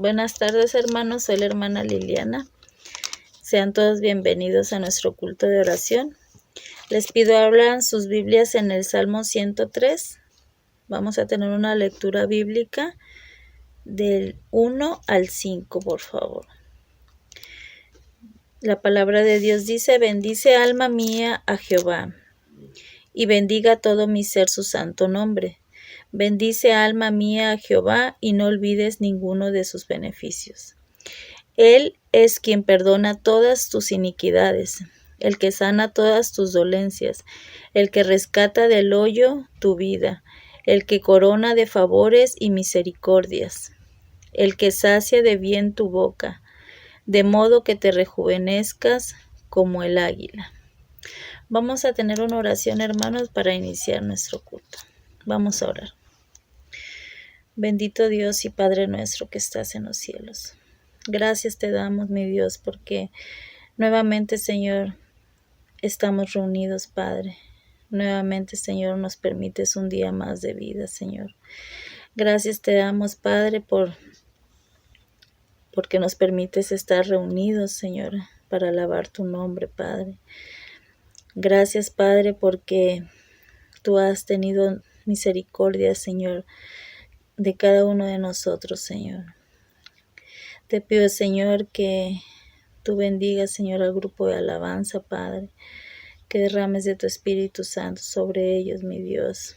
Buenas tardes, hermanos. Soy la hermana Liliana. Sean todos bienvenidos a nuestro culto de oración. Les pido abran sus Biblias en el Salmo 103. Vamos a tener una lectura bíblica del 1 al 5, por favor. La palabra de Dios dice: bendice alma mía a Jehová, y bendiga todo mi ser su santo nombre. Bendice alma mía a Jehová, y no olvides ninguno de sus beneficios. Él es quien perdona todas tus iniquidades, el que sana todas tus dolencias, el que rescata del hoyo tu vida, el que corona de favores y misericordias, el que sacia de bien tu boca, de modo que te rejuvenezcas como el águila. Vamos a tener una oración, hermanos, para iniciar nuestro culto. Vamos a orar. Bendito Dios y Padre nuestro que estás en los cielos. Gracias te damos, mi Dios, porque nuevamente, Señor, estamos reunidos, Padre. Nuevamente, Señor, nos permites un día más de vida, Señor. Gracias te damos, Padre, porque nos permites estar reunidos, Señor, para alabar tu nombre, Padre. Gracias, Padre, porque tú has tenido misericordia, Señor, de cada uno de nosotros, Señor. Te pido, Señor, que tú bendigas, Señor, al grupo de alabanza, Padre, que derrames de tu Espíritu Santo sobre ellos, mi Dios.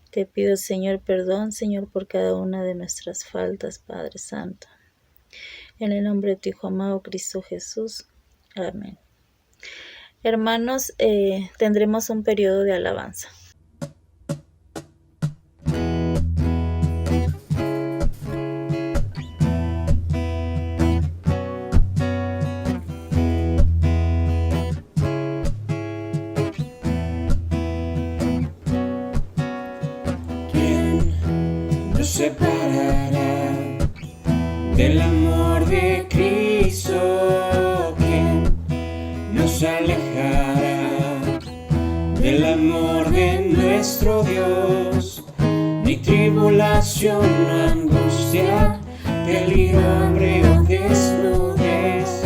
Te pido, Señor, perdón, Señor, por cada una de nuestras faltas, Padre Santo. En el nombre de tu Hijo amado, Cristo Jesús. Amén. Hermanos, tendremos un periodo de alabanza. Separará del amor de Cristo, quien nos alejará del amor de nuestro Dios. Ni tribulación, angustia, peligro, hambre o desnudez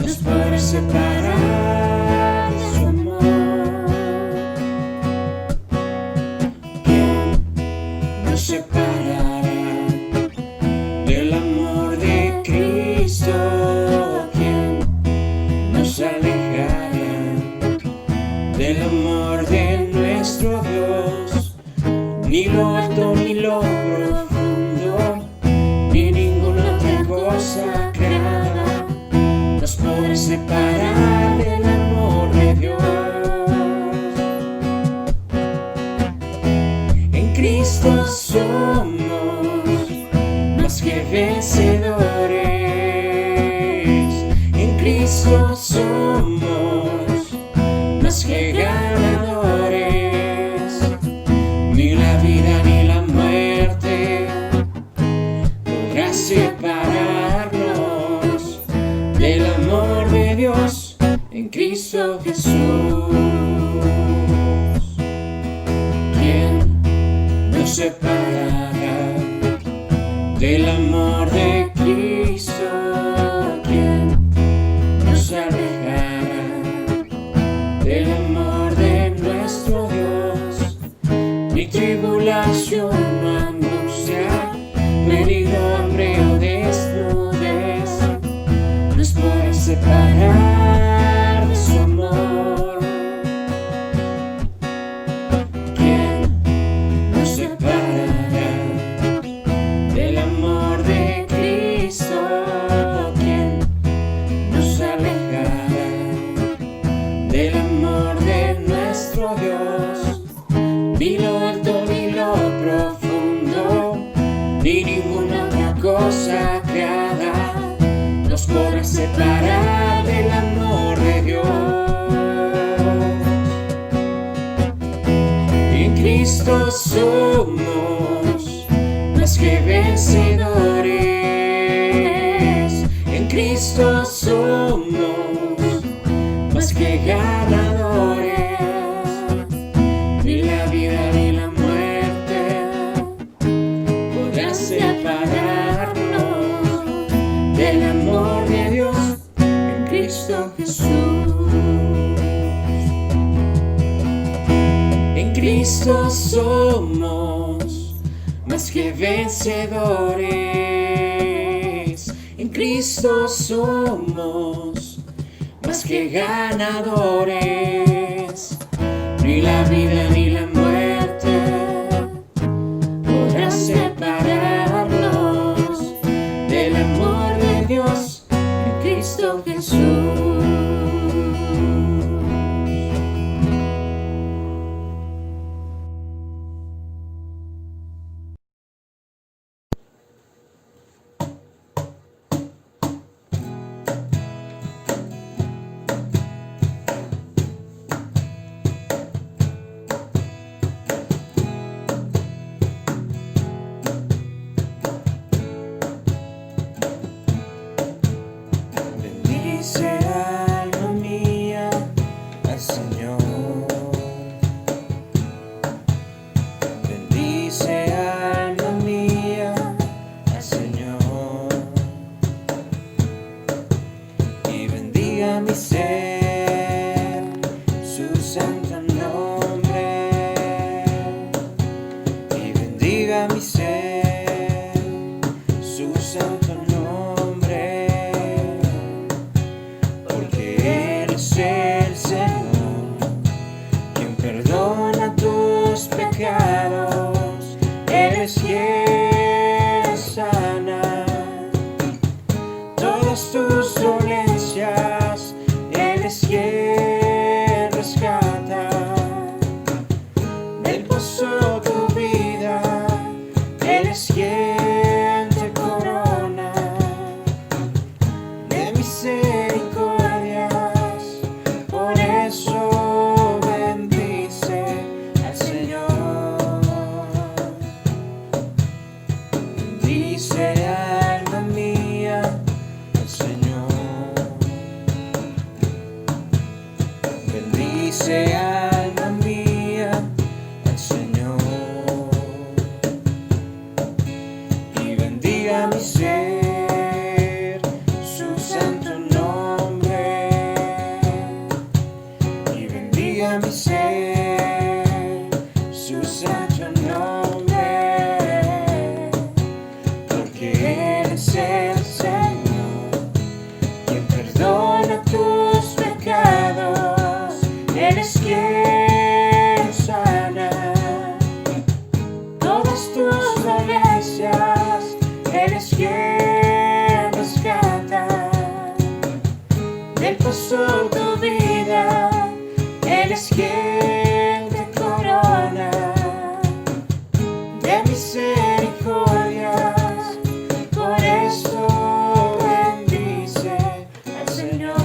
nos podrá separar de su amor. ¿Quién nos separará del amor de Cristo? ¿Quién nos alejará del amor de nuestro Dios? Ni lo alto ni lo profundo, ni ninguna otra cosa creada nos podrá separar del amor de Dios. En Cristo somos más que vencedores. En Cristo somos más que ganadores. Ni la vida ni la muerte podrá separarnos del amor de Dios en Cristo Jesús. ¿Quién nos separará del amor de Cristo? ¿Quién nos alejará del amor de nuestro Dios? Ni tribulación, angustia, peligro, hambre o desnudez nos podrá separar de su amor. ¿Quién nos separará del amor de Cristo? ¿Quién nos alejará del amor de nuestro Dios? Ni lo alto ni lo profundo, ni ninguna otra cosa creada nos podrá separar del amor de Dios. En Cristo somos más que vencedores. En Cristo somos más que ganadores. Ni la vida ni la muerte podrá separar Cristo somos más que vencedores. En Cristo somos más que ganadores. Ni la vida ni la muerte podrán separarnos del amor de Dios en Cristo Jesús. Mi ser, su santo nombre, y bendiga mi ser, su santo nombre, porque Él es el Señor, quien perdona tus pecados. Él es quien sana todas tus dolencias. Él es quien rescata del pozo tu vida. Él es quien te corona de misericordias. Por eso bendice al Señor. Bendice, alma mía, al Señor. Bendice, alma mía, al Señor, y bendiga mi ser, su santo nombre, y bendiga mi ser, su santo nombre, porque Él es el Señor, quien perdona tus pecados. Él es quien sana todas tus dolencias. Él es quien rescata del pozo tu vida. Él es quien te corona de misericordias. Por eso bendice al Señor.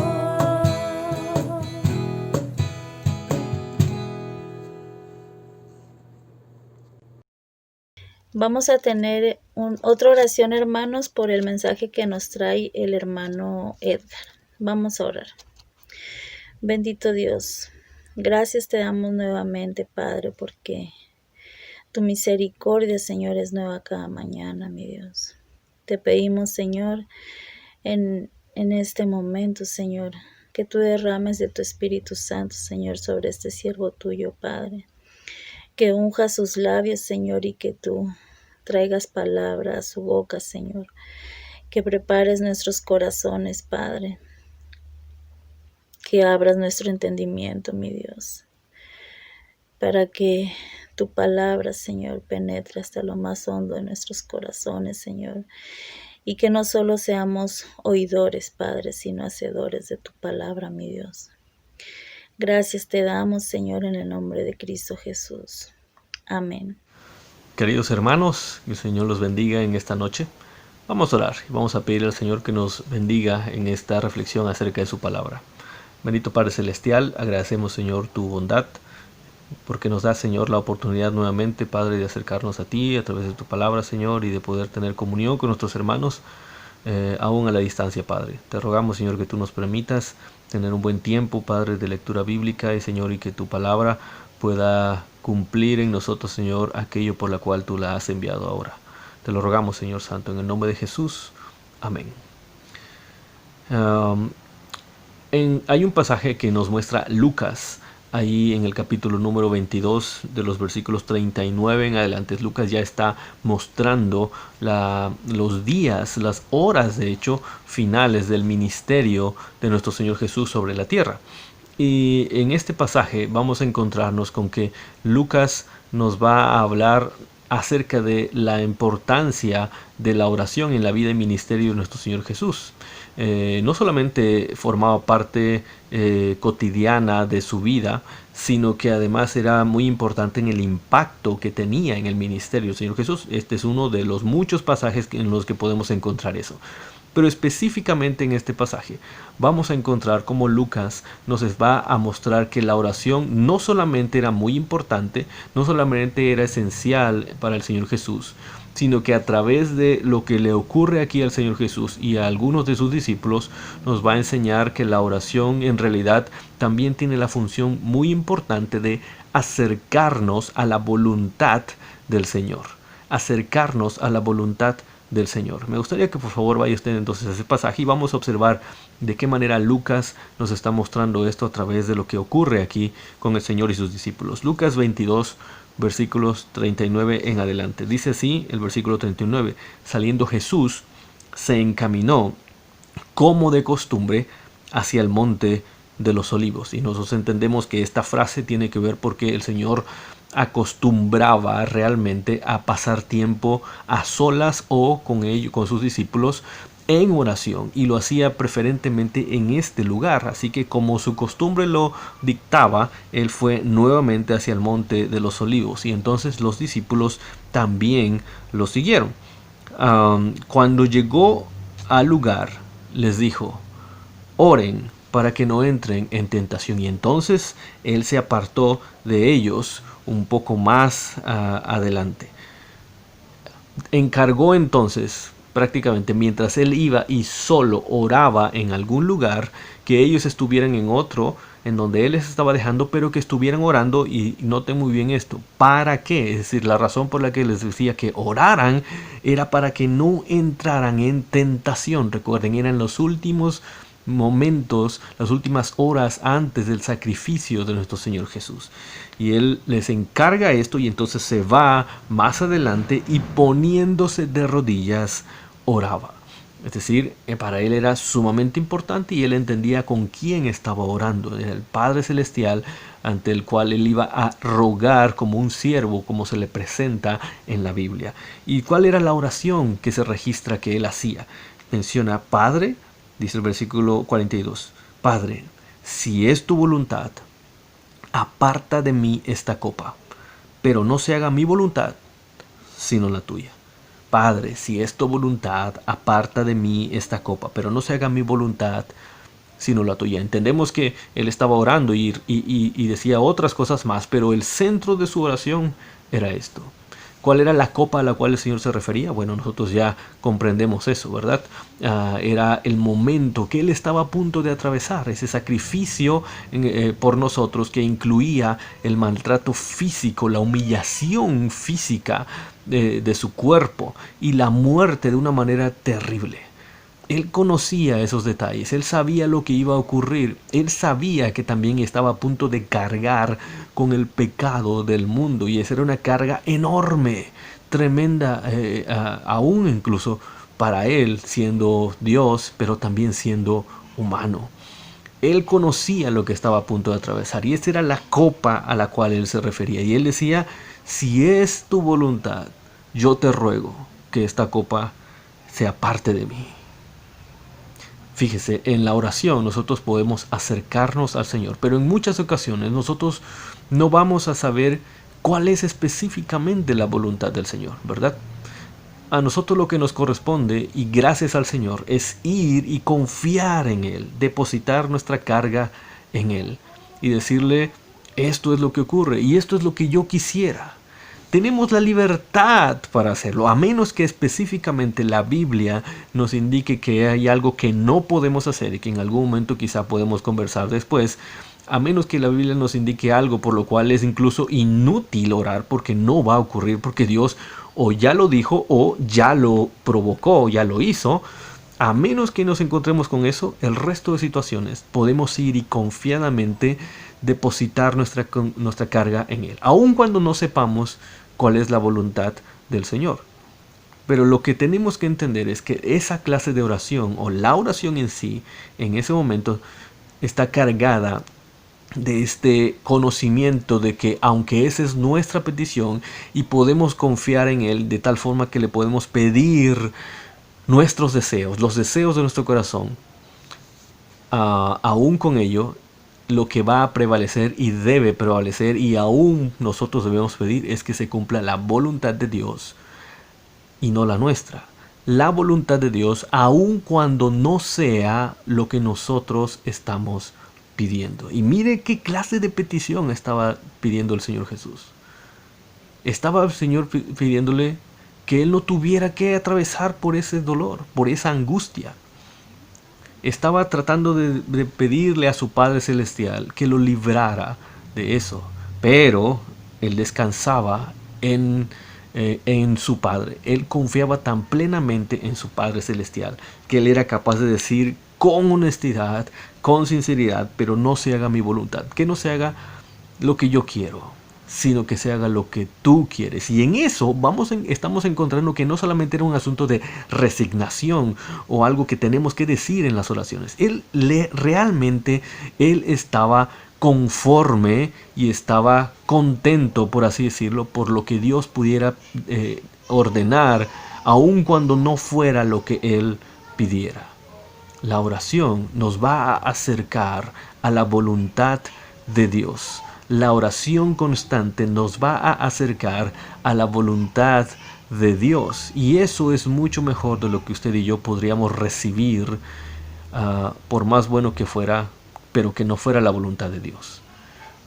Vamos a tener otra oración, hermanos, por el mensaje que nos trae el hermano Edgar. Vamos a orar. Bendito Dios, gracias te damos nuevamente, Padre, porque tu misericordia, Señor, es nueva cada mañana, mi Dios. Te pedimos, Señor, en este momento, Señor, que tú derrames de tu Espíritu Santo, Señor, sobre este siervo tuyo, Padre. Que unja sus labios, Señor, y que tú traigas palabra a su boca, Señor. Que prepares nuestros corazones, Padre. Que abras nuestro entendimiento, mi Dios. Para que tu palabra, Señor, penetre hasta lo más hondo de nuestros corazones, Señor. Y que no solo seamos oidores, Padre, sino hacedores de tu palabra, mi Dios. Gracias te damos, Señor, en el nombre de Cristo Jesús. Amén. Queridos hermanos, que el Señor los bendiga en esta noche. Vamos a orar y vamos a pedir al Señor que nos bendiga en esta reflexión acerca de su palabra. Bendito Padre Celestial, agradecemos, Señor, tu bondad, porque nos da, Señor, la oportunidad nuevamente, Padre, de acercarnos a ti a través de tu palabra, Señor, y de poder tener comunión con nuestros hermanos, aún a la distancia, Padre. Te rogamos, Señor, que tú nos permitas tener un buen tiempo, Padre, de lectura bíblica, y Señor, y que tu palabra pueda cumplir en nosotros, Señor, aquello por la cual tú la has enviado ahora. Te lo rogamos, Señor Santo, en el nombre de Jesús. Amén. Hay un pasaje que nos muestra Lucas ahí en el capítulo número 22 de los versículos 39 en adelante. Lucas ya está mostrando los días, las horas de hecho finales del ministerio de nuestro Señor Jesús sobre la tierra. Y en este pasaje vamos a encontrarnos con que Lucas nos va a hablar acerca de la importancia de la oración en la vida y ministerio de nuestro Señor Jesús. No solamente formaba parte cotidiana de su vida, sino que además era muy importante en el impacto que tenía en el ministerio del Señor Jesús. Este es uno de los muchos pasajes en los que podemos encontrar eso. Pero específicamente en este pasaje vamos a encontrar cómo Lucas nos va a mostrar que la oración no solamente era muy importante, no solamente era esencial para el Señor Jesús, sino que a través de lo que le ocurre aquí al Señor Jesús y a algunos de sus discípulos nos va a enseñar que la oración en realidad también tiene la función muy importante de acercarnos a la voluntad del Señor, acercarnos a la voluntad del Señor. Me gustaría que por favor vaya usted entonces a ese pasaje y vamos a observar de qué manera Lucas nos está mostrando esto a través de lo que ocurre aquí con el Señor y sus discípulos. Lucas 22 versículos 39 en adelante. Dice así el versículo 39: saliendo Jesús se encaminó como de costumbre hacia el monte de los olivos. Y nosotros entendemos que esta frase tiene que ver porque el Señor acostumbraba realmente a pasar tiempo a solas o con sus discípulos en oración, y lo hacía preferentemente en este lugar. Así que como su costumbre lo dictaba, él fue nuevamente hacia el monte de los olivos, y entonces los discípulos también lo siguieron. Cuando llegó al lugar, les dijo: oren para que no entren en tentación. Y entonces él se apartó de ellos un poco más adelante. Encargó entonces, prácticamente mientras él iba y solo oraba en algún lugar, que ellos estuvieran en otro en donde él les estaba dejando, pero que estuvieran orando. Y noten muy bien esto: ¿para qué? Es decir, la razón por la que les decía que oraran era para que no entraran en tentación. Recuerden, eran los últimos momentos, las últimas horas antes del sacrificio de nuestro Señor Jesús, y él les encarga esto, y entonces se va más adelante y poniéndose de rodillas oraba. Es decir, para él era sumamente importante, y él entendía con quién estaba orando. Era el Padre Celestial ante el cual él iba a rogar como un siervo, como se le presenta en la Biblia. ¿Y cuál era la oración que se registra que él hacía? Menciona: Padre, dice el versículo 42, Padre, si es tu voluntad, aparta de mí esta copa, pero no se haga mi voluntad, sino la tuya. Padre, si es tu voluntad, aparta de mí esta copa, pero no se haga mi voluntad, sino la tuya. Entendemos que él estaba orando y decía otras cosas más, pero el centro de su oración era esto. ¿Cuál era la copa a la cual el Señor se refería? Bueno, nosotros ya comprendemos eso, ¿verdad? Era el momento que Él estaba a punto de atravesar, ese sacrificio por nosotros, que incluía el maltrato físico, la humillación física de su cuerpo y la muerte de una manera terrible. Él conocía esos detalles, él sabía lo que iba a ocurrir, él sabía que también estaba a punto de cargar con el pecado del mundo, y esa era una carga enorme, tremenda, aún incluso para él siendo Dios, pero también siendo humano. Él conocía lo que estaba a punto de atravesar, y esa era la copa a la cual él se refería, y él decía: si es tu voluntad, yo te ruego que esta copa sea parte de mí. Fíjese, en la oración nosotros podemos acercarnos al Señor, pero en muchas ocasiones nosotros no vamos a saber cuál es específicamente la voluntad del Señor, ¿verdad? A nosotros lo que nos corresponde, y gracias al Señor, es ir y confiar en Él, depositar nuestra carga en Él y decirle: esto es lo que ocurre y esto es lo que yo quisiera. Tenemos la libertad para hacerlo, a menos que específicamente la Biblia nos indique que hay algo que no podemos hacer, y que en algún momento quizá podemos conversar después. A menos que la Biblia nos indique algo por lo cual es incluso inútil orar, porque no va a ocurrir, porque Dios o ya lo dijo o ya lo provocó o ya lo hizo. A menos que nos encontremos con eso, el resto de situaciones podemos ir y confiadamente depositar nuestra carga en Él, aun cuando no sepamos cuál es la voluntad del Señor. Pero lo que tenemos que entender es que esa clase de oración, o la oración en sí, en ese momento, está cargada de este conocimiento de que aunque esa es nuestra petición y podemos confiar en Él de tal forma que le podemos pedir nuestros deseos, los deseos de nuestro corazón, aún con ello, lo que va a prevalecer y debe prevalecer y aún nosotros debemos pedir es que se cumpla la voluntad de Dios y no la nuestra. La voluntad de Dios, aun cuando no sea lo que nosotros estamos pidiendo. Y mire qué clase de petición estaba pidiendo el Señor Jesús. Estaba el Señor pidiéndole que Él no tuviera que atravesar por ese dolor, por esa angustia. Estaba tratando de pedirle a su Padre Celestial que lo librara de eso. Pero Él descansaba en su Padre. Él confiaba tan plenamente en su Padre Celestial que Él era capaz de decir con honestidad, con sinceridad, pero no se haga mi voluntad, que no se haga lo que yo quiero, sino que se haga lo que tú quieres. Y en eso estamos encontrando que no solamente era un asunto de resignación o algo que tenemos que decir en las oraciones. Realmente él estaba conforme y estaba contento, por así decirlo, por lo que Dios pudiera ordenar, aun cuando no fuera lo que él pidiera. La oración nos va a acercar a la voluntad de Dios. La oración constante nos va a acercar a la voluntad de Dios. Y eso es mucho mejor de lo que usted y yo podríamos recibir, por más bueno que fuera, pero que no fuera la voluntad de Dios.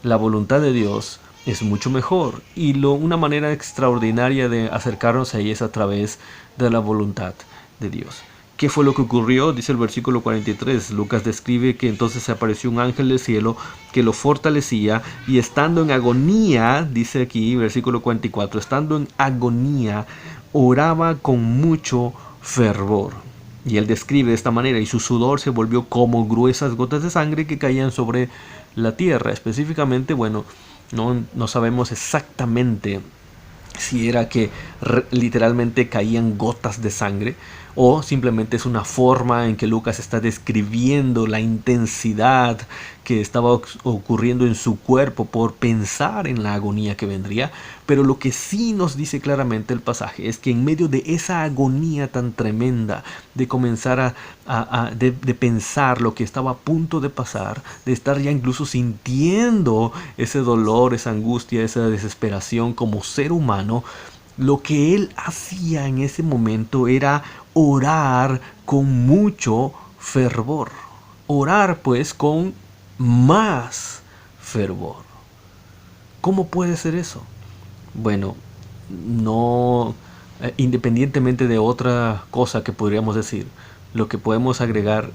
La voluntad de Dios es mucho mejor. Y una manera extraordinaria de acercarnos a ella es a través de la voluntad de Dios. ¿Qué fue lo que ocurrió? Dice el versículo 43. Lucas describe que entonces se apareció un ángel del cielo que lo fortalecía y estando en agonía, dice aquí, versículo 44, estando en agonía, oraba con mucho fervor. Y él describe de esta manera, y su sudor se volvió como gruesas gotas de sangre que caían sobre la tierra. Específicamente, bueno, no sabemos exactamente si era que literalmente caían gotas de sangre o simplemente es una forma en que Lucas está describiendo la intensidad que estaba ocurriendo en su cuerpo por pensar en la agonía que vendría. Pero lo que sí nos dice claramente el pasaje es que en medio de esa agonía tan tremenda, de comenzar de pensar lo que estaba a punto de pasar, de estar ya incluso sintiendo ese dolor, esa angustia, esa desesperación como ser humano, lo que él hacía en ese momento era orar con mucho fervor. Orar pues con más fervor. ¿Cómo puede ser eso? Bueno, no, independientemente de otra cosa que podríamos decir, lo que podemos agregar,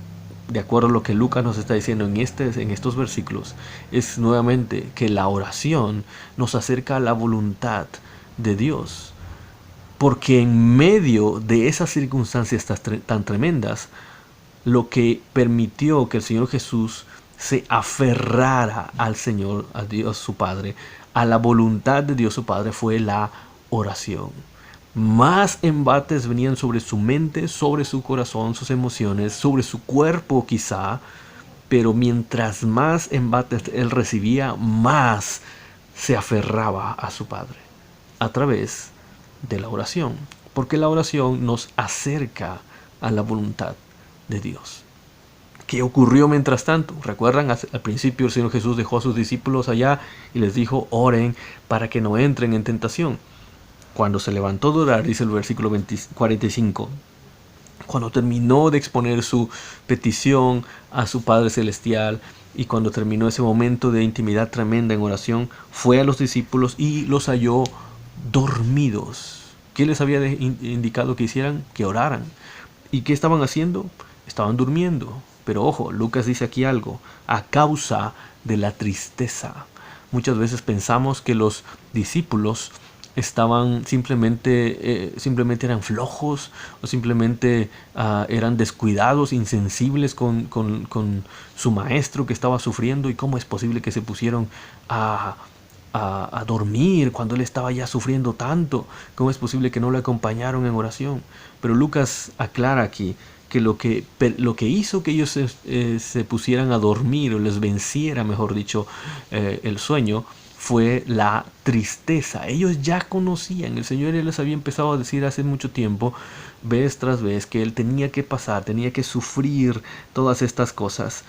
de acuerdo a lo que Lucas nos está diciendo en estos versículos, es nuevamente que la oración nos acerca a la voluntad de Dios. Porque en medio de esas circunstancias tan tremendas, lo que permitió que el Señor Jesús se aferrara al Señor, a Dios su Padre, a la voluntad de Dios su Padre, fue la oración. Más embates venían sobre su mente, sobre su corazón, sus emociones, sobre su cuerpo quizá, pero mientras más embates él recibía, más se aferraba a su Padre, a través de la oración, porque la oración nos acerca a la voluntad de Dios. ¿Qué ocurrió mientras tanto? ¿Recuerdan? Al principio el Señor Jesús dejó a sus discípulos allá y les dijo, oren para que no entren en tentación. Cuando se levantó de orar, dice el versículo 45, cuando terminó de exponer su petición a su Padre Celestial y cuando terminó ese momento de intimidad tremenda en oración, fue a los discípulos y los halló dormidos. ¿Qué les había indicado que hicieran? Que oraran. ¿Y qué estaban haciendo? Estaban durmiendo. Pero ojo, Lucas dice aquí algo, a causa de la tristeza. Muchas veces pensamos que los discípulos estaban simplemente eran flojos o simplemente eran descuidados, insensibles con su maestro que estaba sufriendo. ¿Y cómo es posible que se pusieron a, a dormir cuando él estaba ya sufriendo tanto? ¿Cómo es posible que no le acompañaron en oración? Pero Lucas aclara aquí que lo que hizo que ellos se pusieran a dormir, o les venciera, mejor dicho, el sueño, fue la tristeza. Ellos ya conocían, el Señor ya les había empezado a decir hace mucho tiempo, vez tras vez, que Él tenía que pasar, tenía que sufrir todas estas cosas.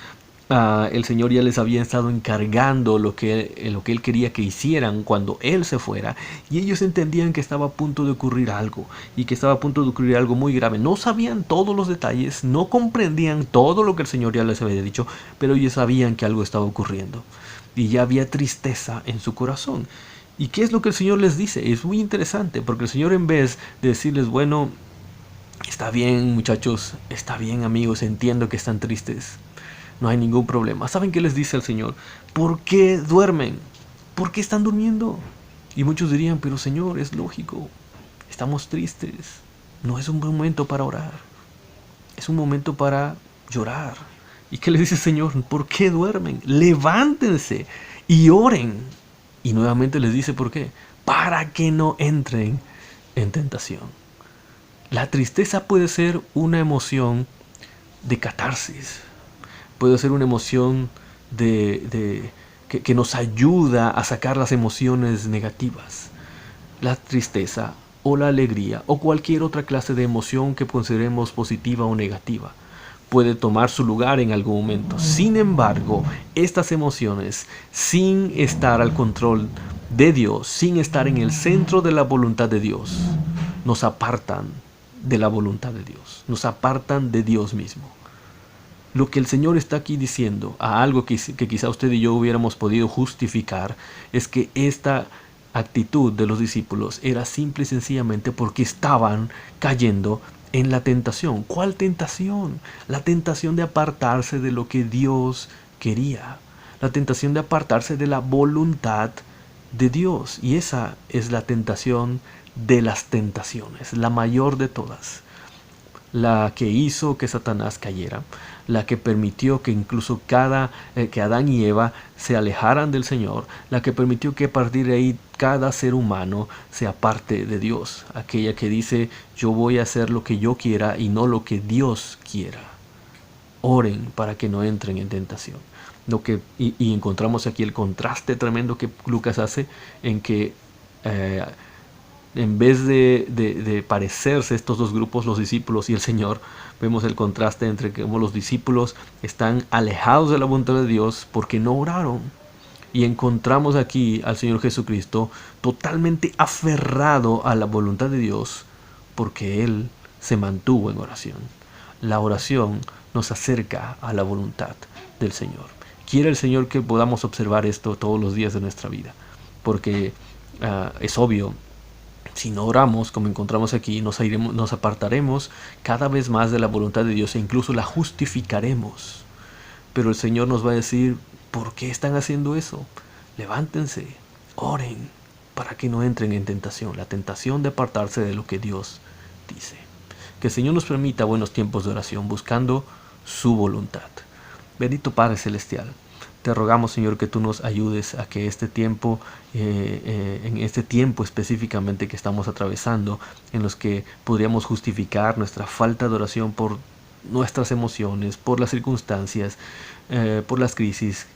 El Señor ya les había estado encargando lo que Él quería que hicieran cuando Él se fuera, y ellos entendían que estaba a punto de ocurrir algo, y que estaba a punto de ocurrir algo muy grave. No sabían todos los detalles, no comprendían todo lo que el Señor ya les había dicho, pero ellos sabían que algo estaba ocurriendo, y ya había tristeza en su corazón. ¿Y qué es lo que el Señor les dice? Es muy interesante, porque el Señor, en vez de decirles, bueno, está bien muchachos, está bien amigos, entiendo que están tristes, no hay ningún problema. ¿Saben qué les dice el Señor? ¿Por qué duermen? ¿Por qué están durmiendo? Y muchos dirían, pero Señor, es lógico, estamos tristes, no es un buen momento para orar, es un momento para llorar. ¿Y qué les dice el Señor? ¿Por qué duermen? Levántense y oren. Y nuevamente les dice, ¿por qué? Para que no entren en tentación. La tristeza puede ser una emoción de catarsis, puede ser una emoción que nos ayuda a sacar las emociones negativas. La tristeza o la alegría o cualquier otra clase de emoción que consideremos positiva o negativa puede tomar su lugar en algún momento. Sin embargo, estas emociones, sin estar al control de Dios, sin estar en el centro de la voluntad de Dios, nos apartan de la voluntad de Dios, nos apartan de Dios mismo. Lo que el Señor está aquí diciendo, a algo que quizá usted y yo hubiéramos podido justificar, es que esta actitud de los discípulos era simple y sencillamente porque estaban cayendo en la tentación. ¿Cuál tentación? La tentación de apartarse de lo que Dios quería, la tentación de apartarse de la voluntad de Dios. Y esa es la tentación de las tentaciones, la mayor de todas, la que hizo que Satanás cayera, la que permitió que incluso que Adán y Eva se alejaran del Señor, la que permitió que a partir de ahí cada ser humano se aparte de Dios, aquella que dice, yo voy a hacer lo que yo quiera y no lo que Dios quiera. Oren para que no entren en tentación. Y encontramos aquí el contraste tremendo que Lucas hace, en que en vez de parecerse estos dos grupos, los discípulos y el Señor, vemos el contraste entre cómo los discípulos están alejados de la voluntad de Dios porque no oraron. Y encontramos aquí al Señor Jesucristo totalmente aferrado a la voluntad de Dios porque Él se mantuvo en oración. La oración nos acerca a la voluntad del Señor. Quiere el Señor que podamos observar esto todos los días de nuestra vida, porque es obvio, si no oramos, como encontramos aquí, nos apartaremos cada vez más de la voluntad de Dios e incluso la justificaremos. Pero el Señor nos va a decir, ¿por qué están haciendo eso? Levántense, oren, para que no entren en tentación, la tentación de apartarse de lo que Dios dice. Que el Señor nos permita buenos tiempos de oración, buscando su voluntad. Bendito Padre Celestial, te rogamos, Señor, que tú nos ayudes a que este tiempo, en este tiempo específicamente que estamos atravesando, en los que podríamos justificar nuestra falta de oración por nuestras emociones, por las circunstancias, por las crisis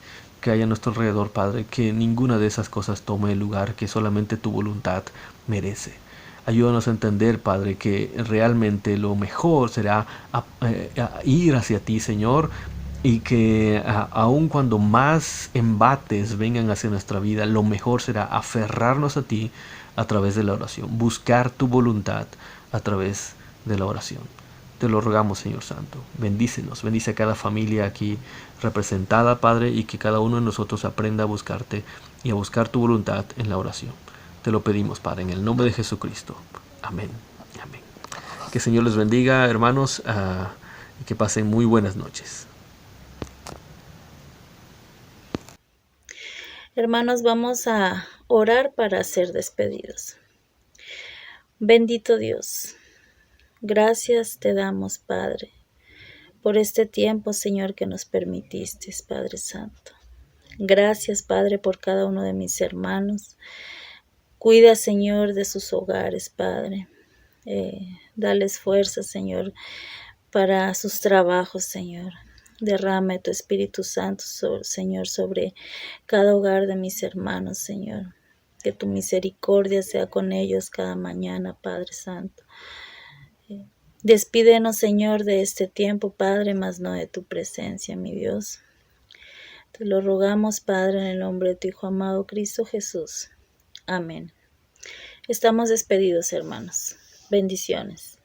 que hay a nuestro alrededor, Padre, que ninguna de esas cosas tome el lugar que solamente tu voluntad merece. Ayúdanos a entender, Padre, que realmente lo mejor será ir hacia ti, Señor, y que aun cuando más embates vengan hacia nuestra vida, lo mejor será aferrarnos a ti a través de la oración, buscar tu voluntad a través de la oración. Te lo rogamos, Señor Santo. Bendícenos, bendice a cada familia aquí representada, Padre, y que cada uno de nosotros aprenda a buscarte y a buscar tu voluntad en la oración. Te lo pedimos, Padre, en el nombre de Jesucristo. Amén. Amén. Que el Señor les bendiga, hermanos, y que pasen muy buenas noches. Hermanos, vamos a orar para ser despedidos. Bendito Dios, gracias te damos, Padre, por este tiempo, Señor, que nos permitiste, Padre Santo. Gracias, Padre, por cada uno de mis hermanos. Cuida, Señor, de sus hogares, Padre. Dales fuerza, Señor, para sus trabajos, Señor. Derrame tu Espíritu Santo, Señor, sobre cada hogar de mis hermanos, Señor. Que tu misericordia sea con ellos cada mañana, Padre Santo. Despídenos, Señor, de este tiempo, Padre, mas no de tu presencia, mi Dios. Te lo rogamos, Padre, en el nombre de tu Hijo amado, Cristo Jesús. Amén. Estamos despedidos, hermanos. Bendiciones.